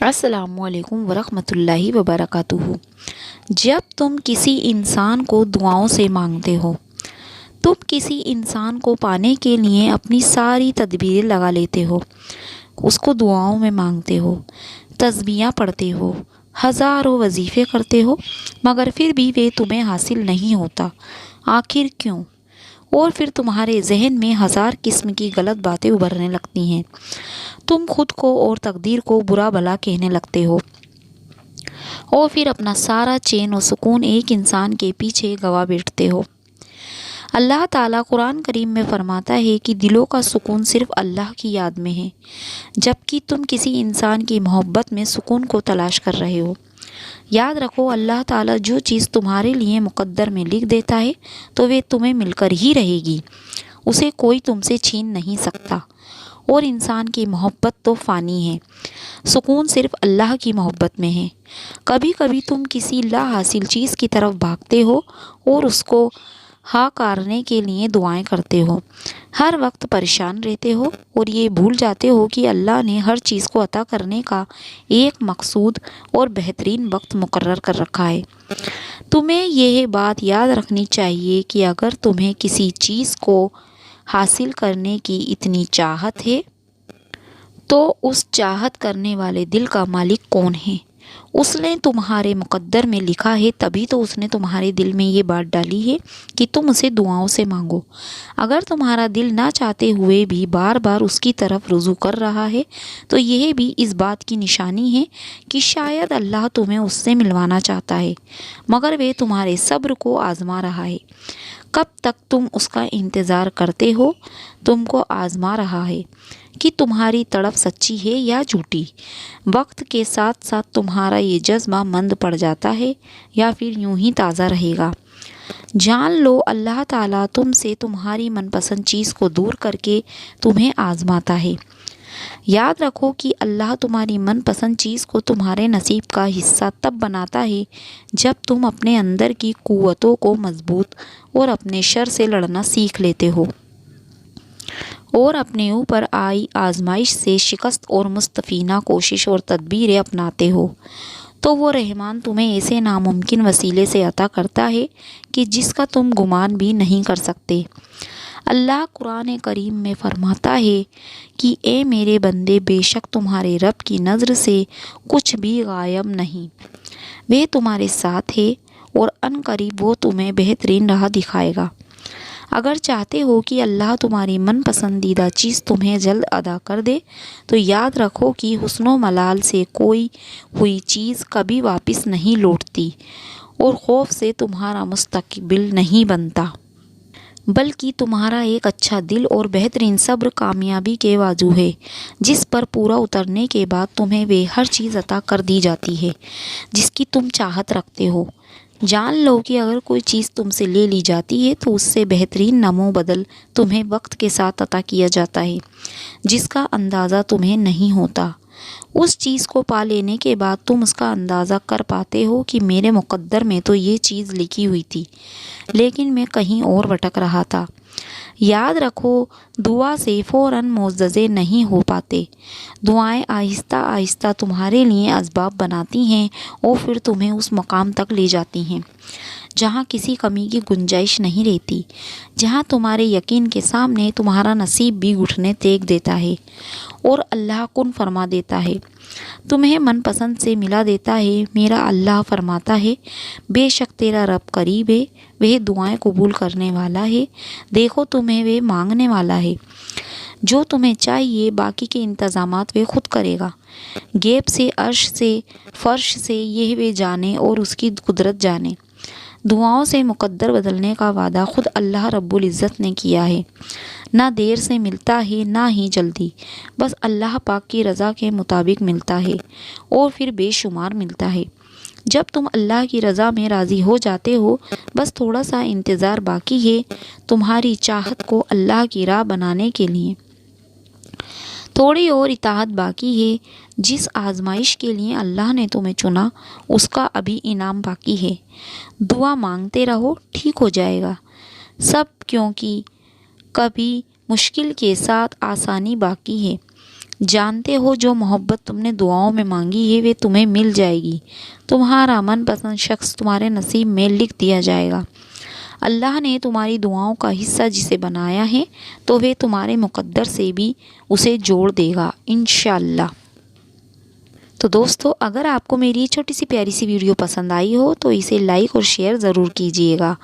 السلام علیکم ورحمۃ اللہ وبرکاتہ۔ جب تم کسی انسان کو دعاؤں سے مانگتے ہو، تم کسی انسان کو پانے کے لیے اپنی ساری تدبیریں لگا لیتے ہو، اس کو دعاؤں میں مانگتے ہو، تسبیحاں پڑھتے ہو، ہزاروں وظیفے کرتے ہو، مگر پھر بھی وہ تمہیں حاصل نہیں ہوتا۔ آخر کیوں؟ اور پھر تمہارے ذہن میں ہزار قسم کی غلط باتیں ابھرنے لگتی ہیں۔ تم خود کو اور تقدیر کو برا بھلا کہنے لگتے ہو، اور پھر اپنا سارا چین و سکون ایک انسان کے پیچھے گوا بیٹھتے ہو۔ اللہ تعالیٰ قرآن کریم میں فرماتا ہے کہ دلوں کا سکون صرف اللہ کی یاد میں ہے، جبکہ تم کسی انسان کی محبت میں سکون کو تلاش کر رہے ہو۔ یاد رکھو، اللہ تعالیٰ جو چیز تمہارے لیے مقدر میں لکھ دیتا ہے تو وہ تمہیں مل کر ہی رہے گی، اسے کوئی تم سے چھین نہیں سکتا۔ اور انسان کی محبت تو فانی ہے، سکون صرف اللہ کی محبت میں ہے۔ کبھی کبھی تم کسی لا حاصل چیز کی طرف بھاگتے ہو اور اس کو حاصل کے لیے دعائیں کرتے ہو، ہر وقت پریشان رہتے ہو اور یہ بھول جاتے ہو کہ اللہ نے ہر چیز کو عطا کرنے کا ایک مقصود اور بہترین وقت مقرر کر رکھا ہے۔ تمہیں یہ بات یاد رکھنی چاہیے کہ اگر تمہیں کسی چیز کو حاصل کرنے کی اتنی چاہت ہے تو اس چاہت کرنے والے دل کا مالک کون ہے؟ اس نے تمہارے مقدر میں لکھا ہے، تبھی تو اس نے تمہارے دل میں یہ بات ڈالی ہے کہ تم اسے دعاؤں سے مانگو۔ اگر تمہارا دل نہ چاہتے ہوئے بھی بار بار اس کی طرف رجوع کر رہا ہے تو یہ بھی اس بات کی نشانی ہے کہ شاید اللہ تمہیں اس سے ملوانا چاہتا ہے، مگر وہ تمہارے صبر کو آزما رہا ہے۔ کب تک تم اس کا انتظار کرتے ہو؟ تم کو آزما رہا ہے کہ تمہاری تڑپ سچی ہے یا جھوٹی۔ وقت کے ساتھ ساتھ تمہارا یہ جذبہ مند پڑ جاتا ہے یا پھر یوں ہی تازہ رہے گا۔ جان لو، اللہ تعالیٰ تم سے تمہاری من پسند چیز کو دور کر کے تمہیں آزماتا ہے۔ یاد رکھو کہ اللہ تمہاری من پسند چیز کو تمہارے نصیب کا حصہ تب بناتا ہے جب تم اپنے اندر کی قوتوں کو مضبوط اور اپنے شر سے لڑنا سیکھ لیتے ہو اور اپنے اوپر آئی آزمائش سے شکست اور مستفینہ کوشش اور تدبیریں اپناتے ہو، تو وہ رحمان تمہیں ایسے ناممکن وسیلے سے عطا کرتا ہے کہ جس کا تم گمان بھی نہیں کر سکتے۔ اللہ قرآن کریم میں فرماتا ہے کہ اے میرے بندے، بے شک تمہارے رب کی نظر سے کچھ بھی غائب نہیں، وہ تمہارے ساتھ ہے اور عن قریب وہ تمہیں بہترین راہ دکھائے گا۔ اگر چاہتے ہو کہ اللہ تمہاری من پسندیدہ چیز تمہیں جلد ادا کر دے تو یاد رکھو کہ حسن و ملال سے کوئی ہوئی چیز کبھی واپس نہیں لوٹتی، اور خوف سے تمہارا مستقبل نہیں بنتا، بلکہ تمہارا ایک اچھا دل اور بہترین صبر کامیابی کے بازو ہے، جس پر پورا اترنے کے بعد تمہیں وہ ہر چیز عطا کر دی جاتی ہے جس کی تم چاہت رکھتے ہو۔ جان لو کہ اگر کوئی چیز تم سے لے لی جاتی ہے تو اس سے بہترین نمو بدل تمہیں وقت کے ساتھ عطا کیا جاتا ہے، جس کا اندازہ تمہیں نہیں ہوتا۔ اس چیز کو پا لینے کے بعد تم اس کا اندازہ کر پاتے ہو کہ میرے مقدر میں تو یہ چیز لکھی ہوئی تھی، لیکن میں کہیں اور بھٹک رہا تھا۔ یاد رکھو، دعا سے فوراً معجزے نہیں ہو پاتے، دعائیں آہستہ آہستہ تمہارے لیے اسباب بناتی ہیں اور پھر تمہیں اس مقام تک لے جاتی ہیں جہاں کسی کمی کی گنجائش نہیں رہتی، جہاں تمہارے یقین کے سامنے تمہارا نصیب بھی گھٹنے ٹیک دیتا ہے اور اللہ کن فرما دیتا ہے، تمہیں من پسند سے ملا دیتا ہے۔ میرا اللہ فرماتا ہے، بے شک تیرا رب قریب ہے، وہ دعائیں قبول کرنے والا ہے، دیکھو تمہیں وہ مانگنے والا ہے۔ جو تمہیں چاہیے باقی کے انتظامات وہ خود کرے گا، غیب سے، عرش سے، فرش سے، یہ وہ جانے اور اس کی قدرت جانے۔ دعاؤں سے مقدر بدلنے کا وعدہ خود اللہ رب العزت نے کیا ہے، نہ دیر سے ملتا ہے نہ ہی جلدی، بس اللہ پاک کی رضا کے مطابق ملتا ہے اور پھر بے شمار ملتا ہے۔ جب تم اللہ کی رضا میں راضی ہو جاتے ہو، بس تھوڑا سا انتظار باقی ہے تمہاری چاہت کو اللہ کی راہ بنانے کے لیے، تھوڑی اور اطاعت باقی ہے۔ جس آزمائش کے لیے اللہ نے تمہیں چنا اس کا ابھی انعام باقی ہے۔ دعا مانگتے رہو، ٹھیک ہو جائے گا سب، کیونکہ کبھی مشکل کے ساتھ آسانی باقی ہے۔ جانتے ہو جو محبت تم نے دعاؤں میں مانگی ہے وہ تمہیں مل جائے گی، تمہارا من پسند شخص تمہارے نصیب میں لکھ دیا جائے گا۔ اللہ نے تمہاری دعاؤں کا حصہ جسے بنایا ہے تو وہ تمہارے مقدر سے بھی اسے جوڑ دے گا انشاءاللہ۔ تو دوستو، اگر آپ کو میری چھوٹی سی پیاری سی ویڈیو پسند آئی ہو تو اسے لائک اور شیئر ضرور کیجیے گا۔